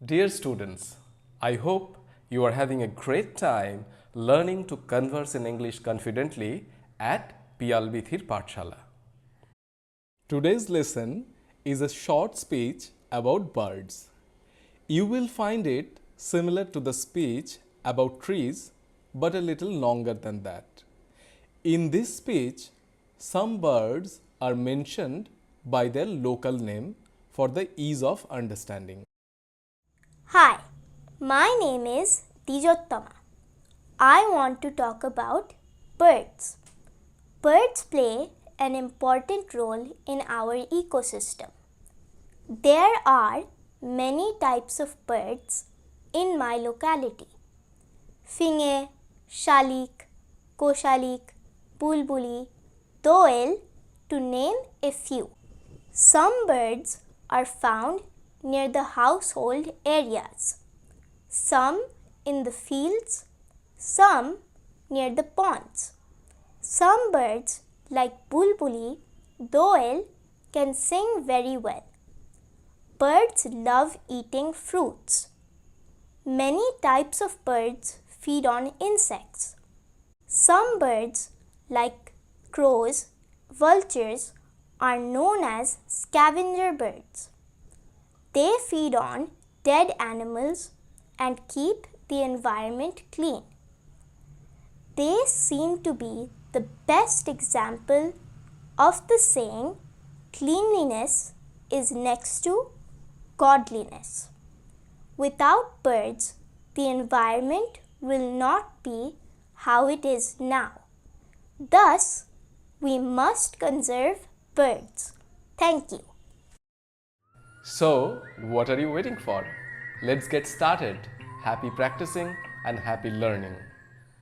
Dear students, I hope you are having a great time learning to converse in English confidently at Piyalbithir Pathshala. Today's lesson is a short speech about birds. You will find it similar to the speech about trees, but a little longer than that. In this speech, some birds are mentioned by their local name for the ease of understanding. Hi, my name is Dijottama. I want to talk about birds. Birds play an important role in our ecosystem. There are many types of birds in my locality. Finge, Shalik, GoShalik, Bulbuli, Doyel, to name a few. Some birds are found near the household areas, some in the fields, some near the ponds. Some birds like Bulbuli, Doyel can sing very well. Birds love eating fruits. Many types of birds feed on insects. Some birds like crows, vultures are known as scavenger birds. They feed on dead animals and keep the environment clean. They seem to be the best example of the saying, cleanliness is next to godliness. Without birds, the environment will not be how it is now. Thus, we must conserve birds. Thank you. So, what are you waiting for? Let's get started. Happy practicing and happy learning.